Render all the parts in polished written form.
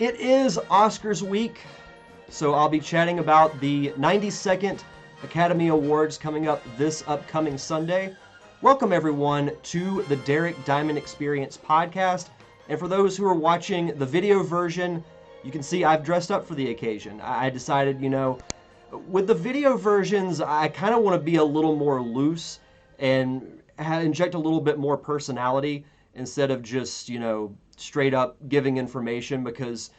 It is Oscars week, so I'll be chatting about the 92nd Academy Awards coming up this upcoming Sunday. Welcome, everyone, to the Derek Diamond Experience podcast. And for those who are watching the video version, you can see I've dressed up for the occasion. I decided, with the video versions, I kind of want to be a little more loose and inject a little bit more personality instead of just, straight up giving information, because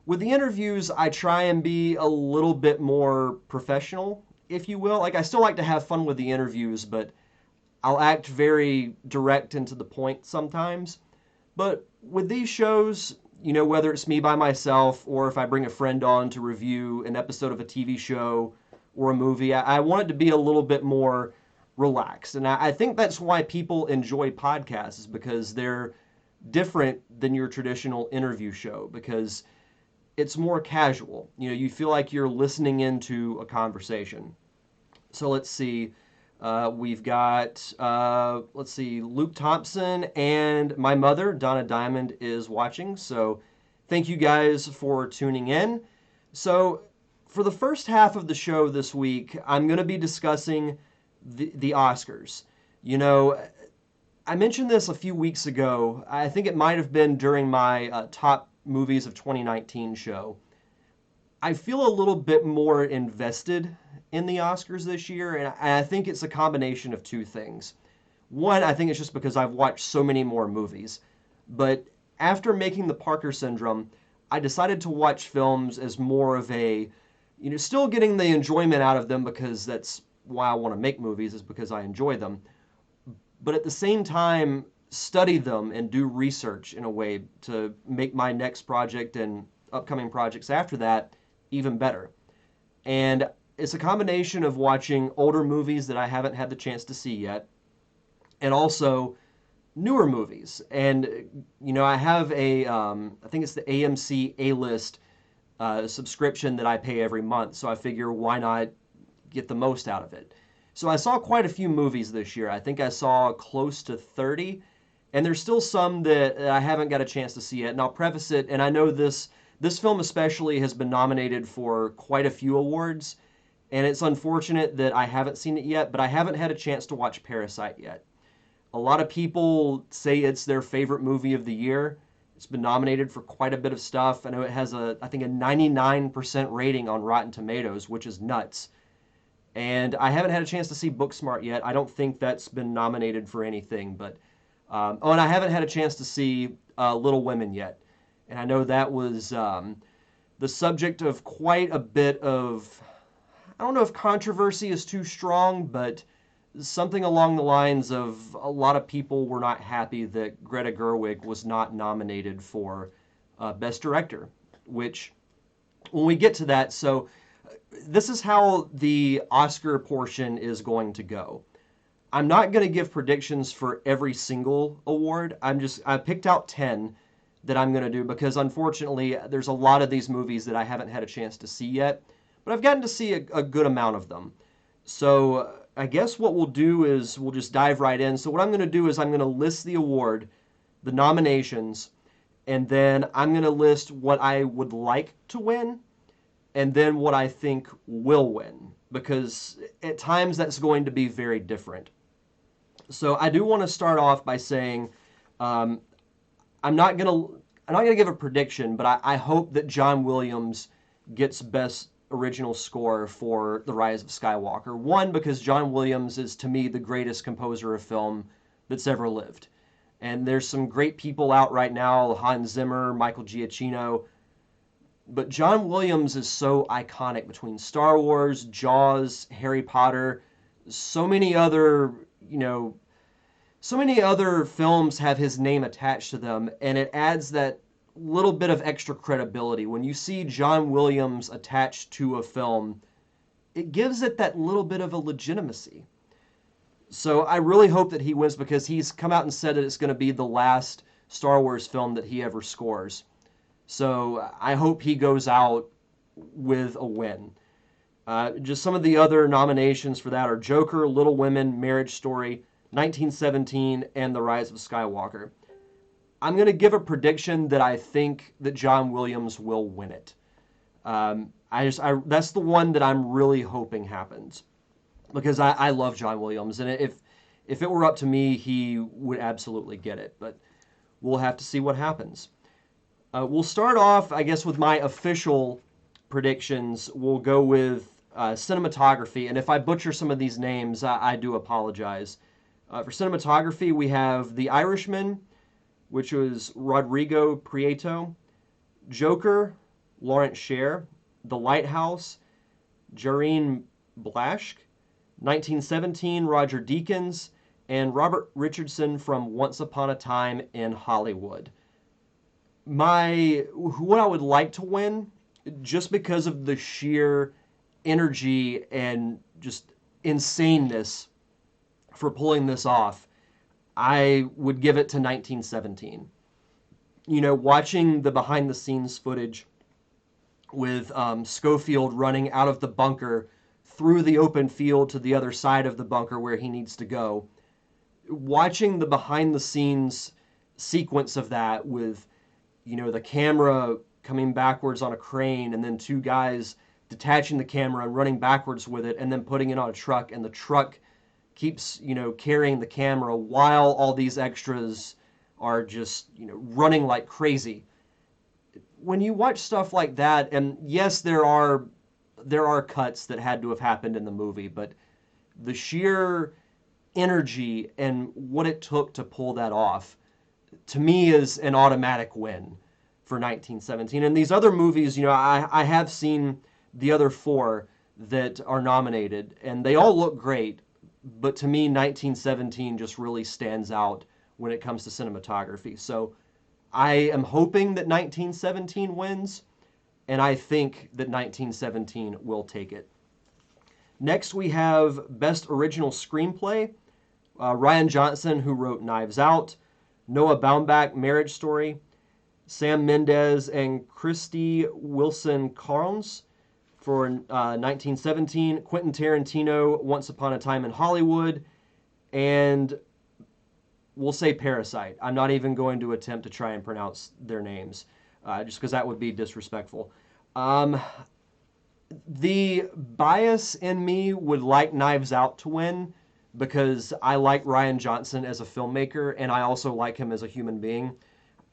with the interviews, I try and be a little bit more professional, if you will. Like, I still like to have fun with the interviews, but I'll act very direct and to the point sometimes. But with these shows, whether it's me by myself or if I bring a friend on to review an episode of a TV show or a movie, I want it to be a little bit more relaxed. And I think that's why people enjoy podcasts, is because they're different than your traditional interview show, because it's more casual. You feel like you're listening into a conversation. So let's see. We've got, Luke Thompson and my mother, Donna Diamond, is watching. So thank you guys for tuning in. So for the first half of the show this week, I'm going to be discussing the Oscars. I mentioned this a few weeks ago. I think it might have been during my top movies of 2019 show. I feel a little bit more invested in the Oscars this year, and I think it's a combination of two things. One, I think it's just because I've watched so many more movies. But after making The Parker Syndrome, I decided to watch films as more of a, still getting the enjoyment out of them, because that's why I want to make movies, is because I enjoy them. But at the same time, study them and do research in a way to make my next project and upcoming projects after that even better. And it's a combination of watching older movies that I haven't had the chance to see yet, and also newer movies. And, I have I think it's the AMC A-List subscription that I pay every month. So I figure, why not get the most out of it? So I saw quite a few movies this year. I think I saw close to 30, and there's still some that I haven't got a chance to see yet. And I'll preface it, and I know this film especially has been nominated for quite a few awards, and it's unfortunate that I haven't seen it yet, but I haven't had a chance to watch Parasite yet. A lot of people say it's their favorite movie of the year. It's been nominated for quite a bit of stuff. I know it has I think a 99% rating on Rotten Tomatoes, which is nuts. And I haven't had a chance to see Booksmart yet. I don't think that's been nominated for anything. But and I haven't had a chance to see Little Women yet. And I know that was the subject of quite a bit of, I don't know if controversy is too strong, but something along the lines of a lot of people were not happy that Greta Gerwig was not nominated for Best Director, which, when we get to that, so this is how the Oscar portion is going to go. I'm not going to give predictions for every single award. I picked out 10 that I'm going to do, because unfortunately there's a lot of these movies that I haven't had a chance to see yet, but I've gotten to see a good amount of them. So I guess what we'll do is we'll just dive right in. So what I'm going to do is I'm going to list the award, the nominations, and then I'm going to list what I would like to win, and then what I think will win, because at times that's going to be very different. So I do want to start off by saying I'm not gonna give a prediction, but I hope that John Williams gets Best Original Score for The Rise of Skywalker. One, because John Williams is, to me, the greatest composer of film that's ever lived. And there's some great people out right now, Hans Zimmer, Michael Giacchino, but John Williams is so iconic, between Star Wars, Jaws, Harry Potter, so many other, so many other films have his name attached to them, and it adds that little bit of extra credibility. When you see John Williams attached to a film, it gives it that little bit of a legitimacy. So I really hope that he wins, because he's come out and said that it's going to be the last Star Wars film that he ever scores. So I hope he goes out with a win. Just some of the other nominations for that are Joker, Little Women, Marriage Story, 1917, and The Rise of Skywalker. I'm going to give a prediction that I think that John Williams will win it. That's the one that I'm really hoping happens, because I love John Williams, and if it were up to me, he would absolutely get it. But we'll have to see what happens. We'll start off, I guess, with my official predictions. We'll go with cinematography, and if I butcher some of these names, I do apologize. For cinematography, we have The Irishman, which was Rodrigo Prieto; Joker, Lawrence Sher; The Lighthouse, Jareen Blaschke; 1917, Roger Deakins; and Robert Richardson from Once Upon a Time in Hollywood. What I would like to win, just because of the sheer energy and just insaneness for pulling this off, I would give it to 1917. Watching the behind the scenes footage with Schofield running out of the bunker through the open field to the other side of the bunker where he needs to go. Watching the behind the scenes sequence of that with, the camera coming backwards on a crane, and then two guys detaching the camera and running backwards with it, and then putting it on a truck, and the truck keeps, carrying the camera while all these extras are just, running like crazy. When you watch stuff like that, and yes, there are cuts that had to have happened in the movie, but the sheer energy and what it took to pull that off, to me, is an automatic win for 1917. And these other movies, I have seen the other four that are nominated, and they all look great, but to me, 1917 just really stands out when it comes to cinematography. So I am hoping that 1917 wins, and I think that 1917 will take it. Next, we have Best Original Screenplay. Rian Johnson, who wrote Knives Out; Noah Baumbach, Marriage Story; Sam Mendes and Krysty Wilson-Cairns for 1917; Quentin Tarantino, Once Upon a Time in Hollywood; and we'll say Parasite. I'm not even going to attempt to try and pronounce their names, just because that would be disrespectful. The bias in me would like Knives Out to win, because I like Rian Johnson as a filmmaker, and I also like him as a human being.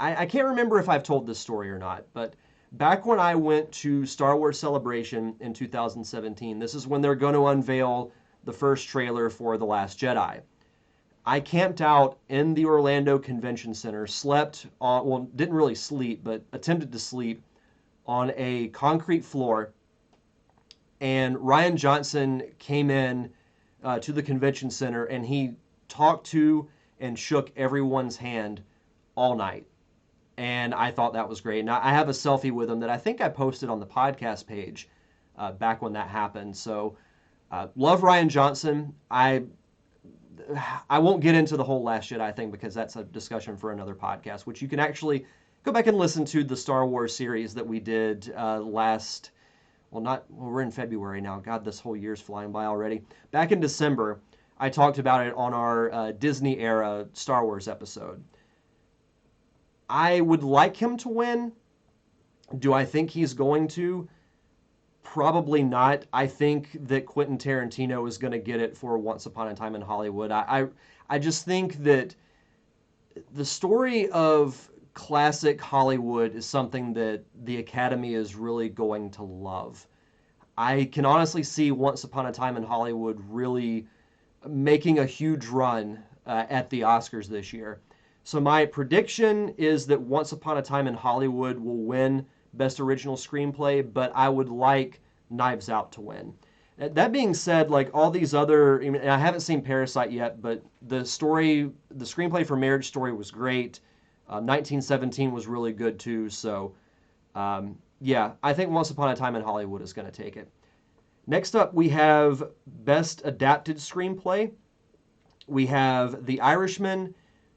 I can't remember if I've told this story or not, but back when I went to Star Wars Celebration in 2017, this is when they're going to unveil the first trailer for The Last Jedi. I camped out in the Orlando Convention Center, didn't really sleep, but attempted to sleep on a concrete floor, and Rian Johnson came in to the convention center, and he talked to and shook everyone's hand all night. And I thought that was great. Now, I have a selfie with him that I think I posted on the podcast page back when that happened. So, love Rian Johnson. I won't get into the whole Last Jedi thing, because that's a discussion for another podcast, which you can actually go back and listen to the Star Wars series that we did we're in February now. God, this whole year's flying by already. Back in December, I talked about it on our Disney era Star Wars episode. I would like him to win. Do I think he's going to? Probably not. I think that Quentin Tarantino is going to get it for Once Upon a Time in Hollywood. I just think that the story of classic Hollywood is something that the Academy is really going to love. I can honestly see Once Upon a Time in Hollywood really making a huge run at the Oscars this year. So my prediction is that Once Upon a Time in Hollywood will win Best Original Screenplay, but I would like Knives Out to win. That being said, like all these other, I haven't seen Parasite yet, but the screenplay for Marriage Story was great. 1917 was really good too. So, yeah, I think Once Upon a Time in Hollywood is going to take it. Next up, we have Best Adapted Screenplay. We have The Irishman,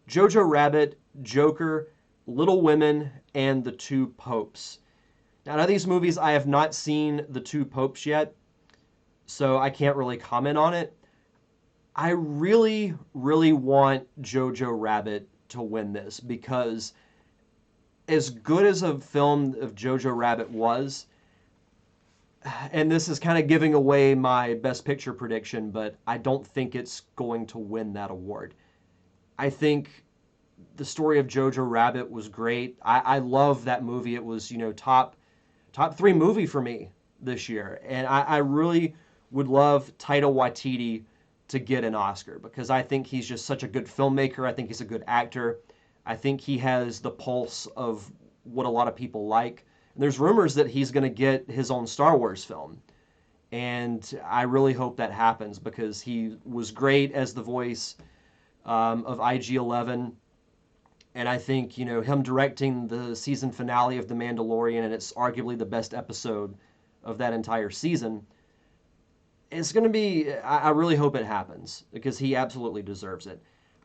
Jojo Rabbit, Joker, Little Women, and The Two Popes. Now, out of these movies, I have not seen The Two Popes yet, so I can't really comment on it. I really, really want Jojo Rabbit to win this, because as good as a film of Jojo Rabbit was, and this is kind of giving away my Best Picture prediction, but I don't think it's going to win that award. I think the story of Jojo Rabbit was great. I love that movie. It was, top three movie for me this year. And I really would love Taika Waititi to get an Oscar because I think he's just such a good filmmaker. I think he's a good actor. I think he has the pulse of what a lot of people like. And there's rumors that he's going to get his own Star Wars film. And I really hope that happens because he was great as the voice of IG-11. And I think, him directing the season finale of The Mandalorian, and it's arguably the best episode of that entire season, it's going to be, I really hope it happens because he absolutely deserves it.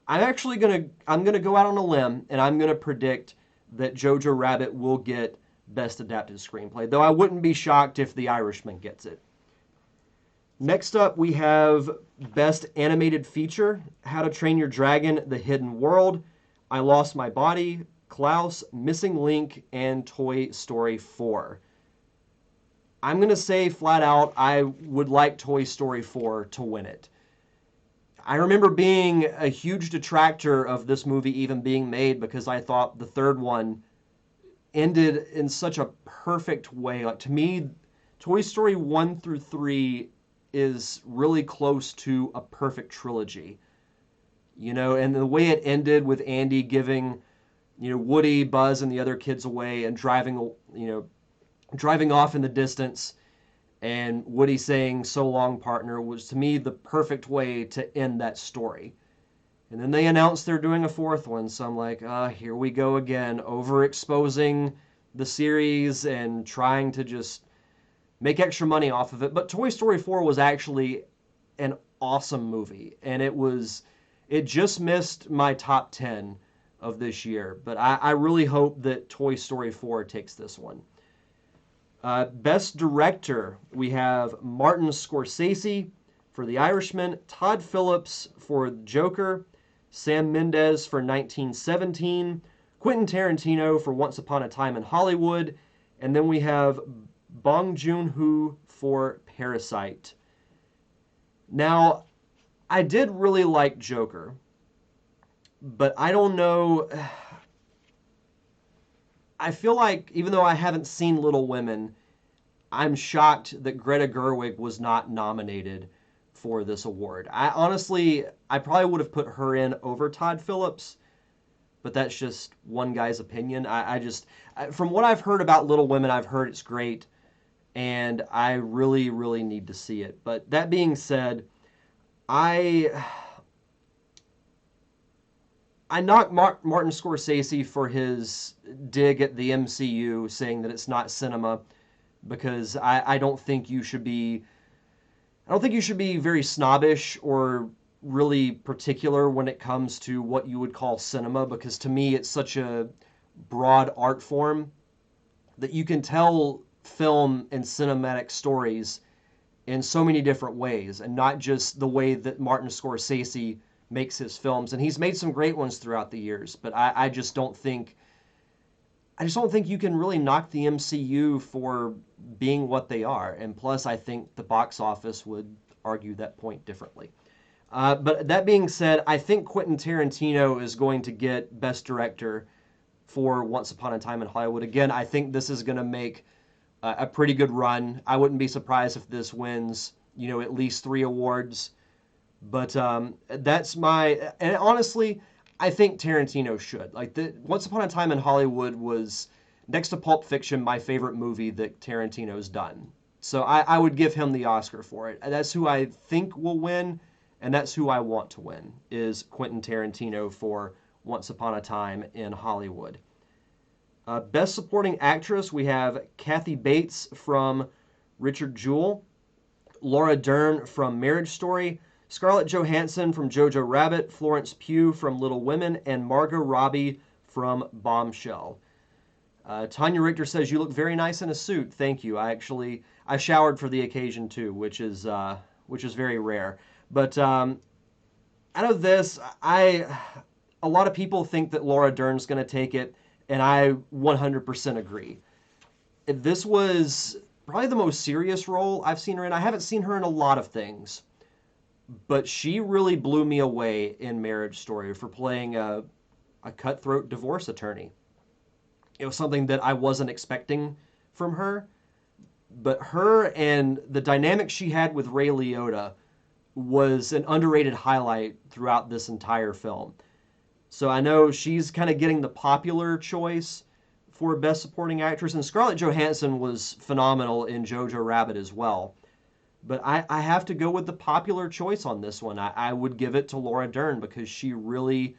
I'm going to go out on a limb and I'm going to predict that Jojo Rabbit will get Best Adapted Screenplay, though I wouldn't be shocked if The Irishman gets it. Next up, we have Best Animated Feature, How to Train Your Dragon, The Hidden World, I Lost My Body, Klaus, Missing Link, and Toy Story 4. I'm going to say flat out, I would like Toy Story 4 to win it. I remember being a huge detractor of this movie even being made because I thought the third one ended in such a perfect way. Like, to me, Toy Story 1 through 3 is really close to a perfect trilogy. And the way it ended with Andy giving, Woody, Buzz, and the other kids away and driving off in the distance, and Woody saying, "So long, partner," was to me the perfect way to end that story. And then they announced they're doing a fourth one, so I'm like, here we go again, overexposing the series and trying to just make extra money off of it. But Toy Story 4 was actually an awesome movie, and it just missed my top 10 of this year. But I really hope that Toy Story 4 takes this one. Best Director, we have Martin Scorsese for The Irishman, Todd Phillips for Joker, Sam Mendes for 1917, Quentin Tarantino for Once Upon a Time in Hollywood, and then we have Bong Joon-ho for Parasite. Now, I did really like Joker, but I don't know. I feel like, even though I haven't seen Little Women, I'm shocked that Greta Gerwig was not nominated for this award. I probably would have put her in over Todd Phillips, but that's just one guy's opinion. From what I've heard about Little Women, I've heard it's great, and I really, really need to see it. But that being said, I knock Martin Scorsese for his dig at the MCU, saying that it's not cinema, because I don't think you should be very snobbish or really particular when it comes to what you would call cinema, because to me it's such a broad art form that you can tell film and cinematic stories in so many different ways, and not just the way that Martin Scorsese makes his films. And he's made some great ones throughout the years, but I just don't think you can really knock the MCU for being what they are. And plus, I think the box office would argue that point differently. But that being said, I think Quentin Tarantino is going to get Best Director for Once Upon a Time in Hollywood. Again, I think this is going to make a pretty good run. I wouldn't be surprised if this wins, at least 3 awards. But that's and honestly, I think Tarantino should. Like, Once Upon a Time in Hollywood was, next to Pulp Fiction, my favorite movie that Tarantino's done. So I would give him the Oscar for it. That's who I think will win, and that's who I want to win, is Quentin Tarantino for Once Upon a Time in Hollywood. Best Supporting Actress, we have Kathy Bates from Richard Jewell, Laura Dern from Marriage Story, Scarlett Johansson from Jojo Rabbit, Florence Pugh from Little Women, and Margot Robbie from Bombshell. Tanya Richter says, "You look very nice in a suit." Thank you. I showered for the occasion too, which is very rare. But out of this, a lot of people think that Laura Dern's going to take it, And I 100% agree. This was probably the most serious role I've seen her in. I haven't seen her in a lot of things, but she really blew me away in Marriage Story for playing a cutthroat divorce attorney. It was something that I wasn't expecting from her, but her and the dynamic she had with Ray Liotta was an underrated highlight throughout this entire film. So I know she's kind of getting the popular choice for Best Supporting Actress, and Scarlett Johansson was phenomenal in Jojo Rabbit as well. But I have to go with the popular choice on this one. I would give it to Laura Dern because she really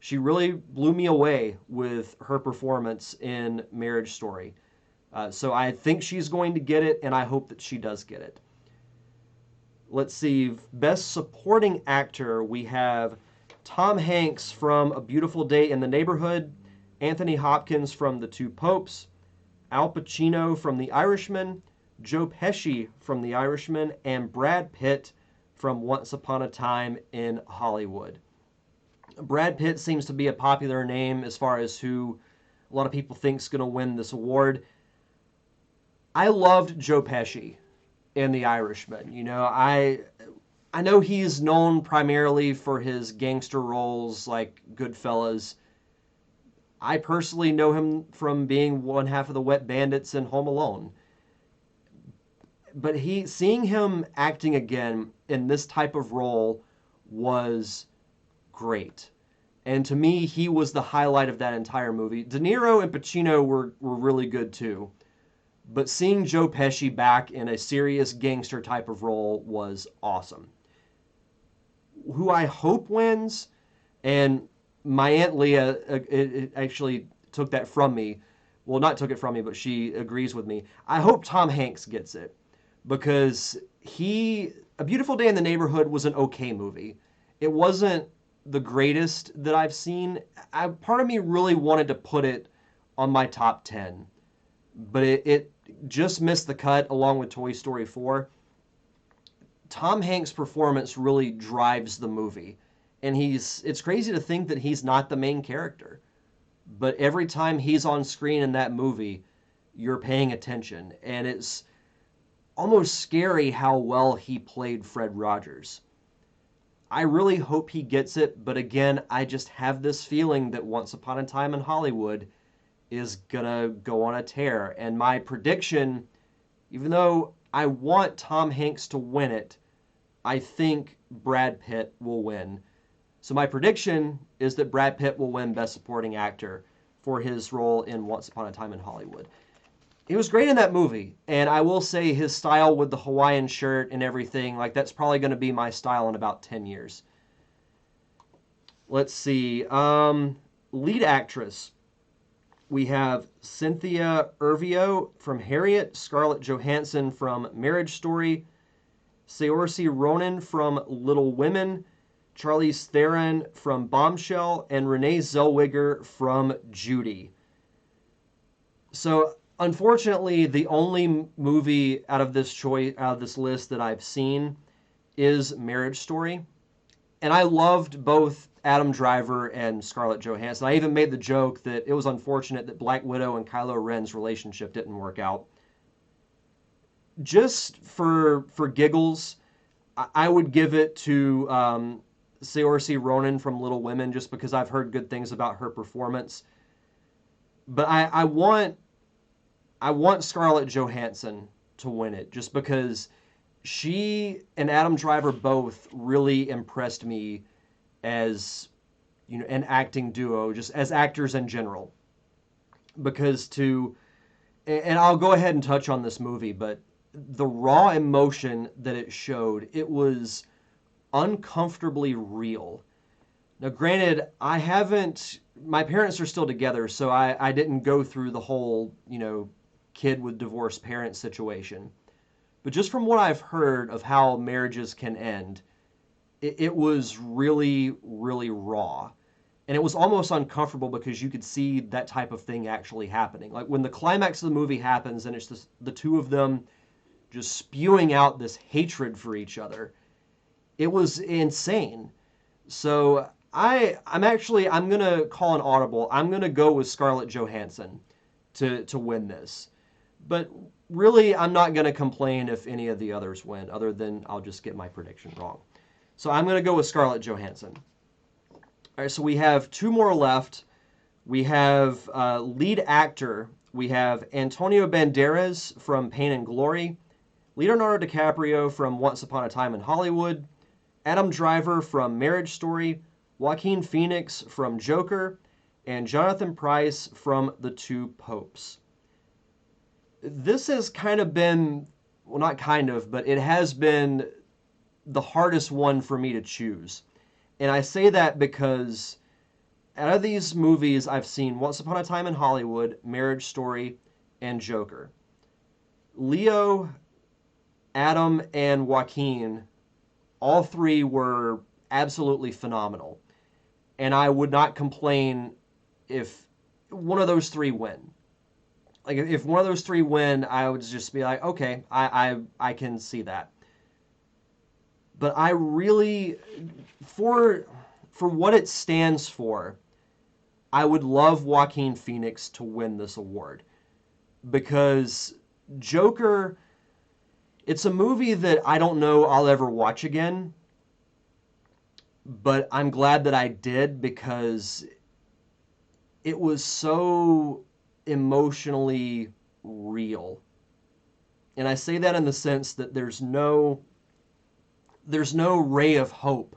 blew me away with her performance in Marriage Story. So I think she's going to get it, and I hope that she does get it. Let's see, Best Supporting Actor, we have Tom Hanks from A Beautiful Day in the Neighborhood, Anthony Hopkins from The Two Popes, Al Pacino from The Irishman, Joe Pesci from The Irishman, and Brad Pitt from Once Upon a Time in Hollywood. Brad Pitt seems to be a popular name as far as who a lot of people think is going to win this award. I loved Joe Pesci in The Irishman. You know, I know he's known primarily for his gangster roles like Goodfellas. I personally know him from being one half of the Wet Bandits in Home Alone. But seeing him acting again in this type of role was great. And to me, he was the highlight of that entire movie. De Niro and Pacino were really good too. But seeing Joe Pesci back in a serious gangster type of role was awesome. Who I hope wins, and my Aunt Leah it actually took that from me. Well, not took it from me, but she agrees with me. I hope Tom Hanks gets it because A Beautiful Day in the Neighborhood was an okay movie. It wasn't the greatest that I've seen. Part of me really wanted to put it on my top 10, but it just missed the cut along with Toy Story 4. Tom Hanks' performance really drives the movie, and it's crazy to think that he's not the main character, but every time he's on screen in that movie, you're paying attention, and it's almost scary how well he played Fred Rogers. I really hope he gets it, but again, I just have this feeling that Once Upon a Time in Hollywood is gonna go on a tear. And my prediction, even though I want Tom Hanks to win it, I think Brad Pitt will win. So my prediction is that Brad Pitt will win Best Supporting Actor for his role in Once Upon a Time in Hollywood. He was great in that movie, and I will say his style with the Hawaiian shirt and everything, like that's probably going to be my style in about 10 years. Let's see. Lead actress. We have Cynthia Erivo from Harriet, Scarlett Johansson from Marriage Story, Saoirse Ronan from Little Women, Charlize Theron from Bombshell, and Renee Zellweger from Judy. So, unfortunately, the only movie out of this list that I've seen is Marriage Story. And I loved both Adam Driver and Scarlett Johansson. I even made the joke that it was unfortunate that Black Widow and Kylo Ren's relationship didn't work out. Just for giggles, I would give it to Saoirse Ronan from Little Women just because I've heard good things about her performance. But I want Scarlett Johansson to win it just because she and Adam Driver both really impressed me as, you know, an acting duo, just as actors in general. And I'll go ahead and touch on this movie, but the raw emotion that it showed, it was uncomfortably real. Now, granted, my parents are still together, so I didn't go through the whole, you know, kid with divorced parents situation. But just from what I've heard of how marriages can end, it was really, really raw. And it was almost uncomfortable because you could see that type of thing actually happening. Like when the climax of the movie happens and it's the two of them just spewing out this hatred for each other, it was insane. So I'm gonna call an audible. I'm gonna go with Scarlett Johansson to win this. But really, I'm not gonna complain if any of the others win, other than I'll just get my prediction wrong. So I'm gonna go with Scarlett Johansson. All right, so we have two more left. We have lead actor. We have Antonio Banderas from Pain and Glory, Leonardo DiCaprio from Once Upon a Time in Hollywood, Adam Driver from Marriage Story, Joaquin Phoenix from Joker, and Jonathan Pryce from The Two Popes. This has kind of been, well, not kind of, but it has been the hardest one for me to choose. And I say that because out of these movies, I've seen Once Upon a Time in Hollywood, Marriage Story, and Joker. Leo, Adam, and Joaquin, all three were absolutely phenomenal. And I would not complain if one of those three win. Like if one of those three win, I would just be like, okay, I can see that. But I really, for what it stands for, I would love Joaquin Phoenix to win this award. Because Joker, it's a movie that I don't know I'll ever watch again. But I'm glad that I did, because it was so emotionally real. And I say that in the sense that there's no ray of hope.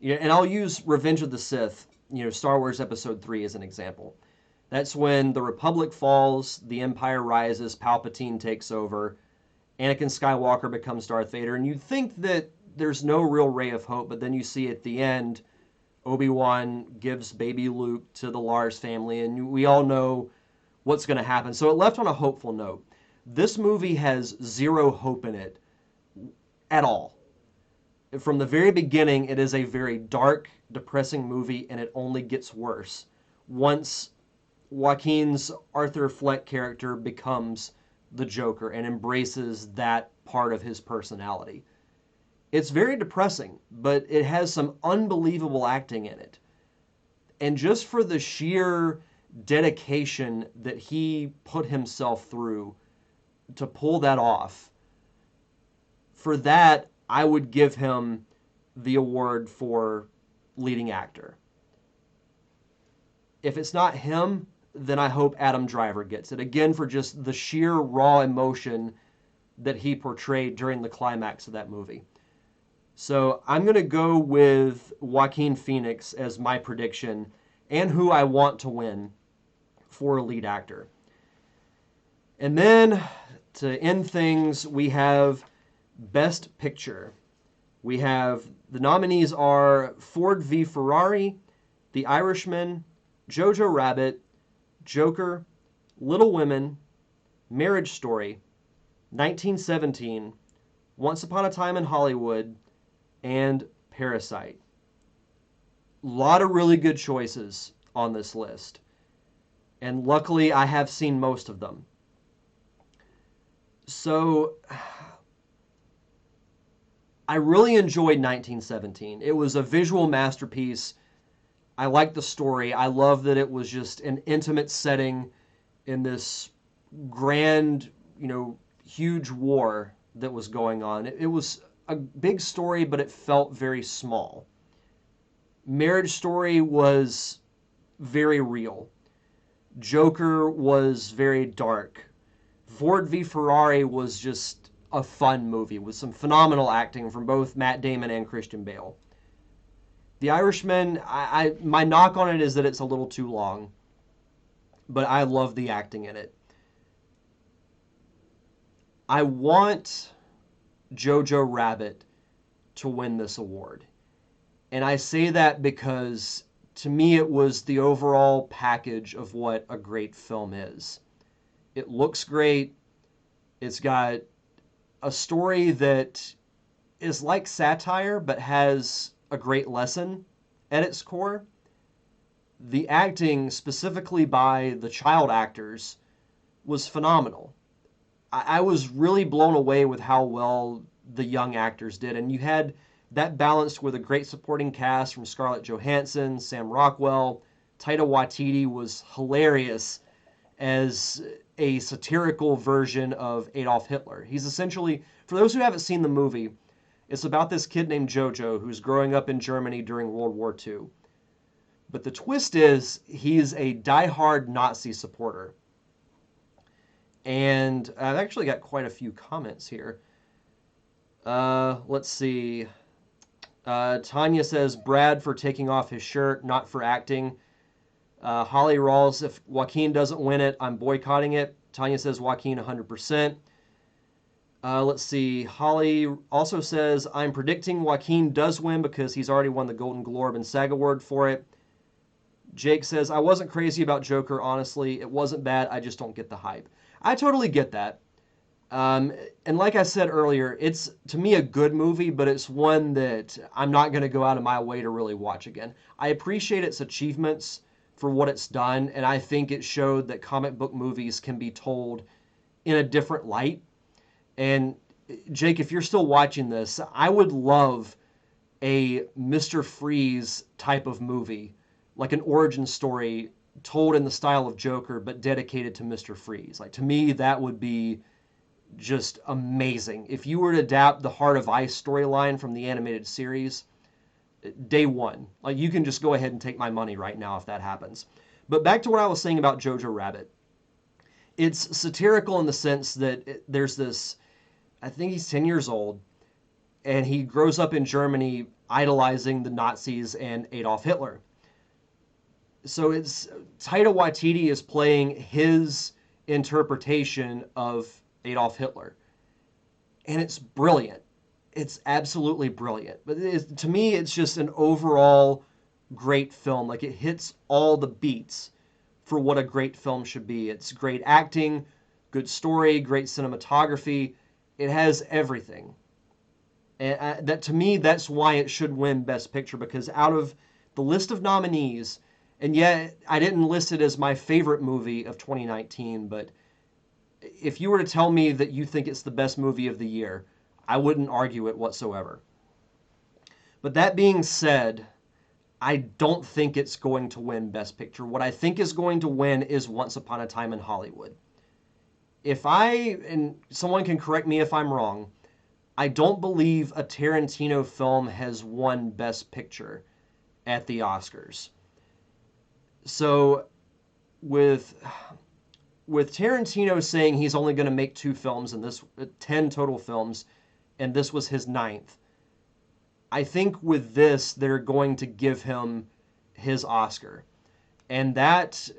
And I'll use Revenge of the Sith, Star Wars Episode 3 as an example. That's when the Republic falls, the Empire rises, Palpatine takes over, Anakin Skywalker becomes Darth Vader, and you'd think that there's no real ray of hope, but then you see at the end, Obi-Wan gives baby Luke to the Lars family, and we all know what's going to happen. So it left on a hopeful note. This movie has zero hope in it at all. From the very beginning, it is a very dark, depressing movie, and it only gets worse once Joaquin's Arthur Fleck character becomes the Joker and embraces that part of his personality. It's very depressing, but it has some unbelievable acting in it. And just for the sheer dedication that he put himself through to pull that off, for that, I would give him the award for leading actor. If it's not him, then I hope Adam Driver gets it. Again, for just the sheer raw emotion that he portrayed during the climax of that movie. So I'm going to go with Joaquin Phoenix as my prediction and who I want to win for lead actor. And then to end things, we have Best Picture. We have the nominees are Ford v Ferrari, The Irishman, Jojo Rabbit, Joker, Little Women, Marriage Story, 1917, Once Upon a Time in Hollywood, and Parasite. A lot of really good choices on this list. And luckily, I have seen most of them. So, I really enjoyed 1917. It was a visual masterpiece. I liked the story. I love that it was just an intimate setting in this grand, huge war that was going on. It was a big story, but it felt very small. Marriage Story was very real. Joker was very dark. Ford v Ferrari was just a fun movie with some phenomenal acting from both Matt Damon and Christian Bale. The Irishman, my knock on it is that it's a little too long, but I love the acting in it. I want Jojo Rabbit to win this award. And I say that because to me it was the overall package of what a great film is. It looks great. It's got a story that is like satire but has a great lesson at its core. The acting, specifically by the child actors, was phenomenal. I was really blown away with how well the young actors did. And you had that balanced with a great supporting cast from Scarlett Johansson, Sam Rockwell. Taika Waititi was hilarious as a satirical version of Adolf Hitler. He's essentially, for those who haven't seen the movie, it's about this kid named Jojo who's growing up in Germany during World War II. But the twist is he's a diehard Nazi supporter. And I've actually got quite a few comments here. Let's see. Tanya says, Brad for taking off his shirt, not for acting. Holly Rawls, if Joaquin doesn't win it, I'm boycotting it. Tanya says Joaquin 100%. Let's see. Holly also says, I'm predicting Joaquin does win because he's already won the Golden Globe and SAG Award for it. Jake says, I wasn't crazy about Joker, honestly. It wasn't bad. I just don't get the hype. I totally get that. And like I said earlier, it's, to me, a good movie, but it's one that I'm not going to go out of my way to really watch again. I appreciate its achievements for what it's done, and I think it showed that comic book movies can be told in a different light. And Jake, if you're still watching this, I would love a Mr. Freeze type of movie, like an origin story told in the style of Joker, but dedicated to Mr. Freeze. Like, to me, that would be just amazing. If you were to adapt the Heart of Ice storyline from the animated series, day one. Like, you can just go ahead and take my money right now if that happens. But back to what I was saying about Jojo Rabbit. It's satirical in the sense that there's this, I think he's 10 years old, and he grows up in Germany idolizing the Nazis and Adolf Hitler. So it's, Taika Waititi is playing his interpretation of Adolf Hitler. And it's brilliant. It's absolutely brilliant. But to me, it's just an overall great film. Like, it hits all the beats for what a great film should be. It's great acting, good story, great cinematography. It has everything. And that, to me, that's why it should win Best Picture, because out of the list of nominees, and yet I didn't list it as my favorite movie of 2019, but if you were to tell me that you think it's the best movie of the year, I wouldn't argue it whatsoever. But that being said, I don't think it's going to win Best Picture. What I think is going to win is Once Upon a Time in Hollywood. And someone can correct me if I'm wrong, I don't believe a Tarantino film has won Best Picture at the Oscars. So with Tarantino saying he's only going to make 2 films and 10 total films, and this was his 9th, I think with this they're going to give him his Oscar. And that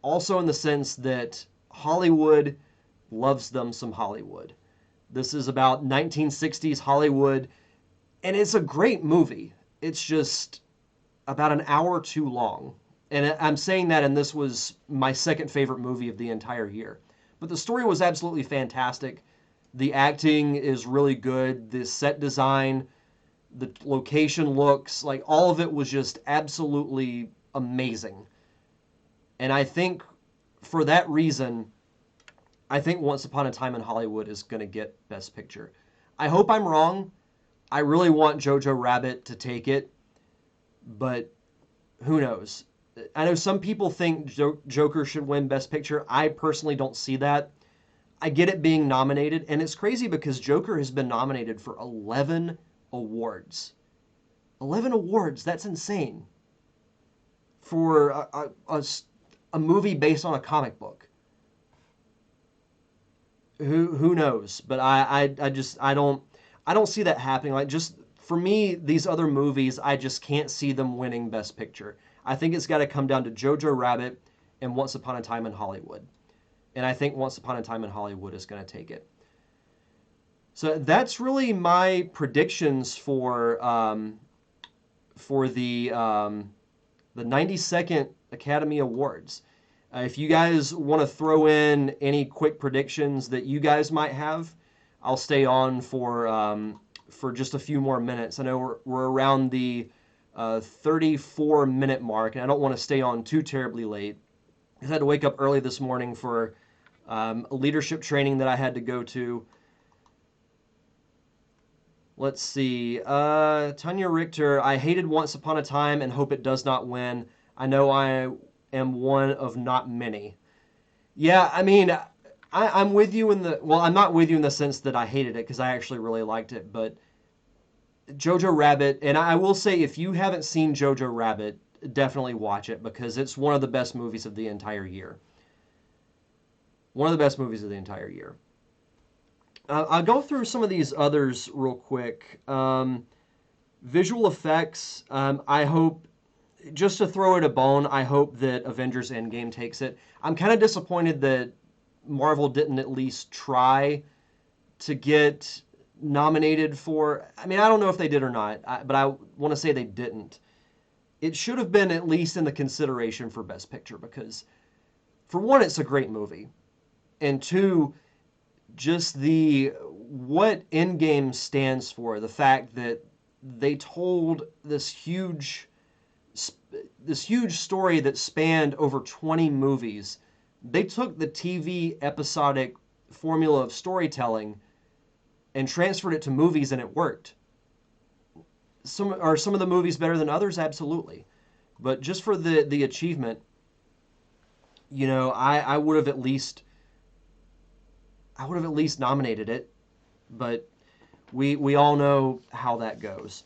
also in the sense that Hollywood loves them some Hollywood. This is about 1960s Hollywood, and it's a great movie. It's just about an hour too long. And I'm saying that, and this was my second favorite movie of the entire year. But the story was absolutely fantastic. The acting is really good. The set design, the location looks, like all of it was just absolutely amazing. And I think for that reason, I think Once Upon a Time in Hollywood is going to get Best Picture. I hope I'm wrong. I really want Jojo Rabbit to take it, but who knows? I know some people think Joker should win Best Picture. I personally don't see that. I get it being nominated, and it's crazy because Joker has been nominated for 11 awards. 11 awards, that's insane. For a movie based on a comic book. Who knows? But I don't see that happening. Like, just for me, these other movies, I just can't see them winning Best Picture. I think it's got to come down to Jojo Rabbit and Once Upon a Time in Hollywood. And I think Once Upon a Time in Hollywood is going to take it. So that's really my predictions for the 92nd Academy Awards. If you guys want to throw in any quick predictions that you guys might have, I'll stay on for just a few more minutes. I know we're around the 34-minute mark, and I don't want to stay on too terribly late. I had to wake up early this morning for a leadership training that I had to go to. Let's see. Tanya Richter, I hated Once Upon a Time and hope it does not win. I know I am one of not many. Yeah, I mean, I'm with you in the, well, I'm not with you in the sense that I hated it because I actually really liked it, but Jojo Rabbit, and I will say if you haven't seen Jojo Rabbit, definitely watch it because it's one of the best movies of the entire year. One of the best movies of the entire year. I'll go through some of these others real quick. Visual effects, I hope, just to throw it a bone, I hope that Avengers Endgame takes it. I'm kind of disappointed that Marvel didn't at least try to get nominated for. I mean, I don't know if they did or not, but I want to say they didn't. It should have been at least in the consideration for Best Picture because, for one, it's a great movie, and two, just the what Endgame stands for, the fact that they told this huge story that spanned over 20 movies. They took the TV episodic formula of storytelling and transferred it to movies, and it worked. Some of the movies better than others? Absolutely. But just for the achievement, I would have at least nominated it, but we all know how that goes.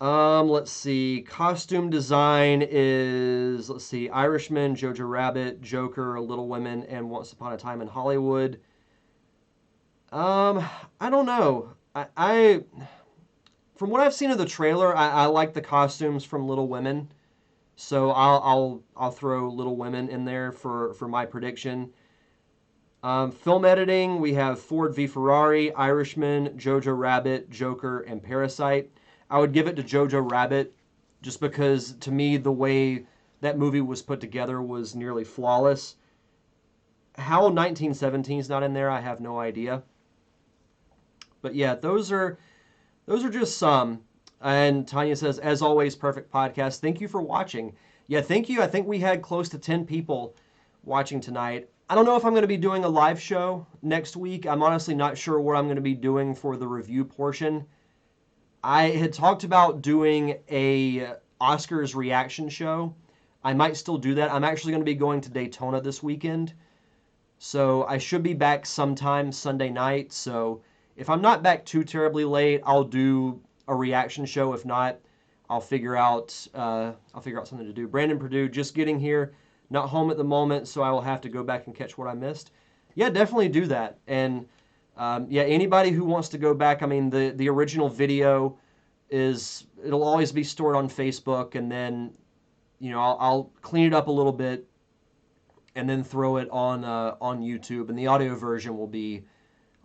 Let's see. Costume design is, let's see, Irishman, Jojo Rabbit, Joker, Little Women, and Once Upon a Time in Hollywood. I don't know. I from what I've seen of the trailer, I like the costumes from Little Women, so I'll throw Little Women in there for my prediction. Film editing, we have Ford v Ferrari, Irishman, Jojo Rabbit, Joker, and Parasite. I would give it to Jojo Rabbit just because, to me, the way that movie was put together was nearly flawless. How 1917 is not in there, I have no idea. But yeah, those are just some. And Tanya says, as always, perfect podcast. Thank you for watching. Yeah, thank you. I think we had close to 10 people watching tonight. I don't know if I'm going to be doing a live show next week. I'm honestly not sure what I'm going to be doing for the review portion. I had talked about doing a Oscars reaction show. I might still do that. I'm actually going to be going to Daytona this weekend. So I should be back sometime Sunday night. So if I'm not back too terribly late, I'll do a reaction show. If not, I'll figure out something to do. Brandon Purdue just getting here, not home at the moment, so I will have to go back and catch what I missed. Yeah, definitely do that. And yeah, anybody who wants to go back, I mean, the original video it'll always be stored on Facebook, and then I'll clean it up a little bit and then throw it on YouTube, and the audio version will be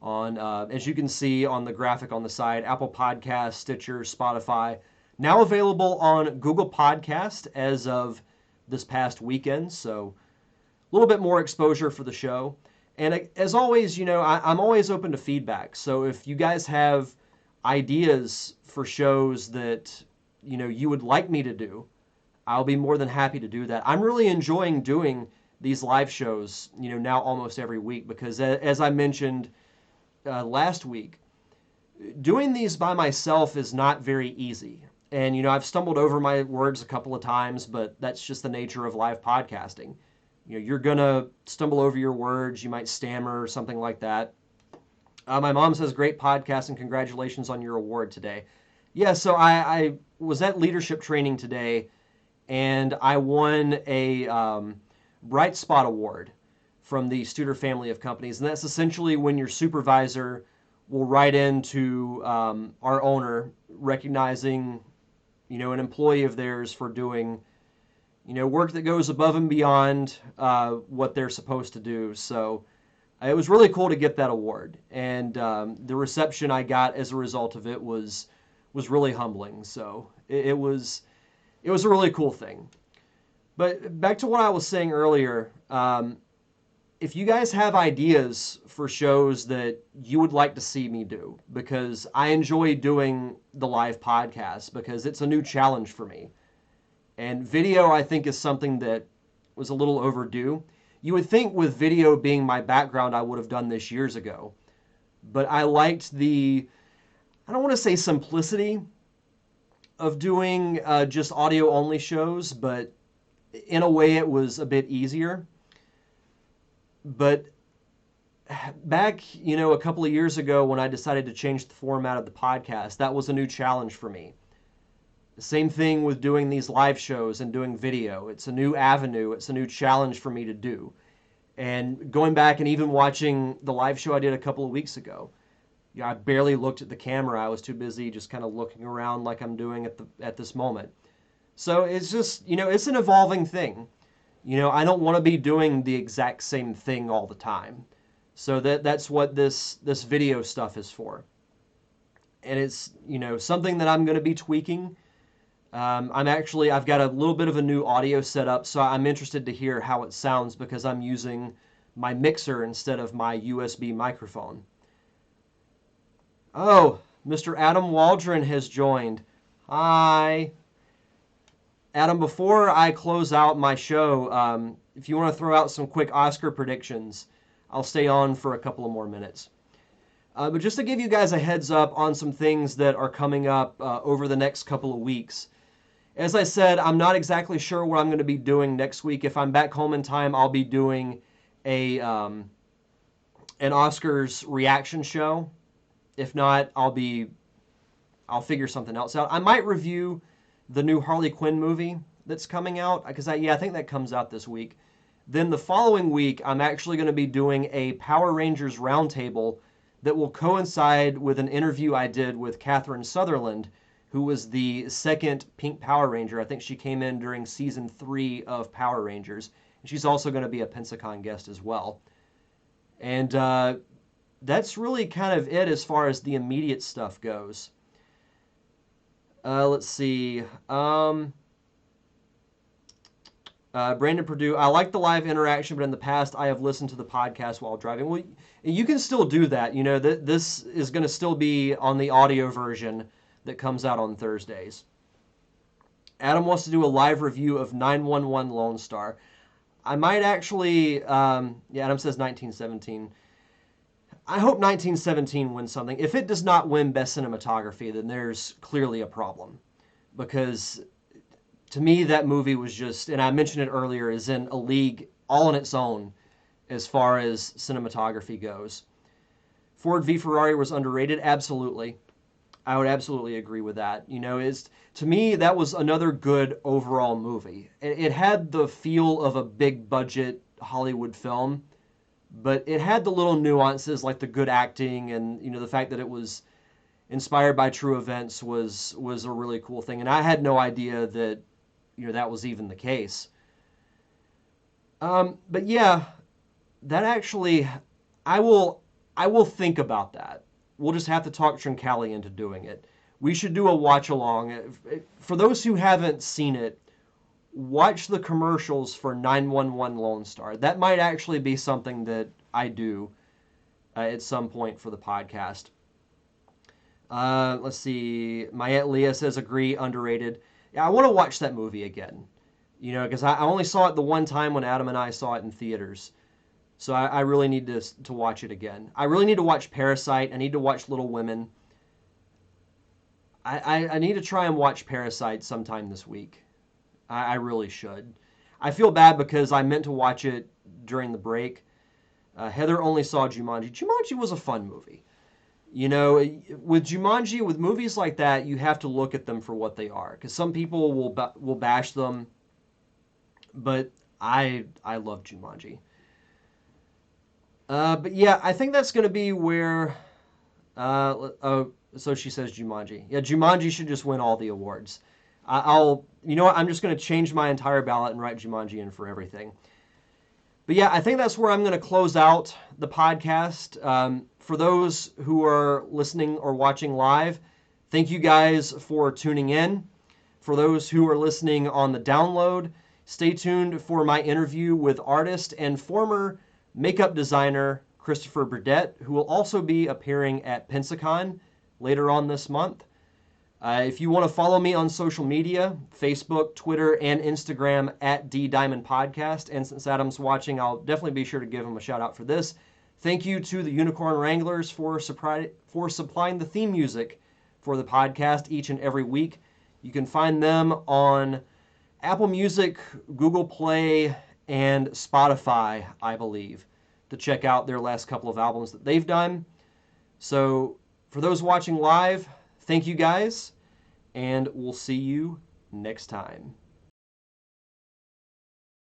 on, as you can see on the graphic on the side, Apple Podcasts, Stitcher, Spotify. Now available on Google Podcast as of this past weekend, so a little bit more exposure for the show. And as always, I'm always open to feedback. So if you guys have ideas for shows that, you would like me to do, I'll be more than happy to do that. I'm really enjoying doing these live shows, now almost every week because as I mentioned last week, doing these by myself is not very easy. And, I've stumbled over my words a couple of times, but that's just the nature of live podcasting. You're going to stumble over your words. You might stammer or something like that. My mom says, great podcast and congratulations on your award today. Yeah, so I was at leadership training today, and I won a Bright Spot Award from the Studer family of companies. And that's essentially when your supervisor will write into our owner recognizing, an employee of theirs for doing work that goes above and beyond what they're supposed to do. So it was really cool to get that award. And the reception I got as a result of it was really humbling. So it was a really cool thing. But back to what I was saying earlier, if you guys have ideas for shows that you would like to see me do, because I enjoy doing the live podcast because it's a new challenge for me. And video, I think, is something that was a little overdue. You would think with video being my background, I would have done this years ago. But I liked I don't want to say simplicity of doing just audio only shows, but in a way it was a bit easier. But back, a couple of years ago when I decided to change the format of the podcast, that was a new challenge for me. Same thing with doing these live shows and doing video. It's a new avenue. It's a new challenge for me to do. And going back and even watching the live show I did a couple of weeks ago, I barely looked at the camera. I was too busy just kind of looking around like I'm doing at this moment. So it's just, it's an evolving thing. I don't want to be doing the exact same thing all the time. So that's what this video stuff is for. And it's, something that I'm going to be tweaking. I've got a little bit of a new audio setup, so I'm interested to hear how it sounds because I'm using my mixer instead of my USB microphone. Oh, Mr. Adam Waldron has joined. Hi. Adam, before I close out my show, if you want to throw out some quick Oscar predictions, I'll stay on for a couple of more minutes. But just to give you guys a heads up on some things that are coming up over the next couple of weeks. As I said, I'm not exactly sure what I'm going to be doing next week. If I'm back home in time, I'll be doing an Oscars reaction show. If not, I'll figure something else out. I might review the new Harley Quinn movie that's coming out, because I think that comes out this week. Then the following week, I'm actually going to be doing a Power Rangers roundtable that will coincide with an interview I did with Catherine Sutherland, who was the second Pink Power Ranger. I think she came in during season 3 of Power Rangers. And she's also going to be a Pensacon guest as well. And that's really kind of it as far as the immediate stuff goes. Let's see. Brandon Purdue, I like the live interaction, but in the past I have listened to the podcast while driving. Well, you can still do that. This is going to still be on the audio version that comes out on Thursdays. Adam wants to do a live review of 911 Lone Star. I might actually, Adam says 1917. I hope 1917 wins something. If it does not win Best Cinematography, then there's clearly a problem. Because to me, that movie was just, and I mentioned it earlier, is in a league all on its own as far as cinematography goes. Ford v Ferrari was underrated? Absolutely. I would absolutely agree with that. To me, that was another good overall movie. It had the feel of a big budget Hollywood film, but it had the little nuances like the good acting and, the fact that it was inspired by true events was a really cool thing. And I had no idea that, that was even the case. But yeah, that actually, I will think about that. We'll just have to talk Trincali into doing it. We should do a watch along. For those who haven't seen it, watch the commercials for 911 Lone Star. That might actually be something that I do at some point for the podcast. Let's see. My Aunt Leah says, agree, underrated. Yeah, I want to watch that movie again. Because I only saw it the one time when Adam and I saw it in theaters. So I really need to watch it again. I really need to watch Parasite. I need to watch Little Women. I need to try and watch Parasite sometime this week. I really should. I feel bad because I meant to watch it during the break. Heather only saw Jumanji. Jumanji was a fun movie. With Jumanji, with movies like that, you have to look at them for what they are. Because some people will bash them. But I love Jumanji. But yeah, I think that's going to be where... so she says Jumanji. Yeah, Jumanji should just win all the awards. You know what? I'm just going to change my entire ballot and write Jumanji in for everything. But yeah, I think that's where I'm going to close out the podcast. For those who are listening or watching live, thank you guys for tuning in. For those who are listening on the download, stay tuned for my interview with artist and former makeup designer Christopher Burdett, who will also be appearing at Pensacon later on this month. If you want to follow me on social media, Facebook, Twitter, and Instagram at DDiamondPodcast. And since Adam's watching, I'll definitely be sure to give him a shout out for this. Thank you to the Unicorn Wranglers for supplying the theme music for the podcast each and every week. You can find them on Apple Music, Google Play, and Spotify, I believe, to check out their last couple of albums that they've done. So for those watching live, thank you guys, and we'll see you next time.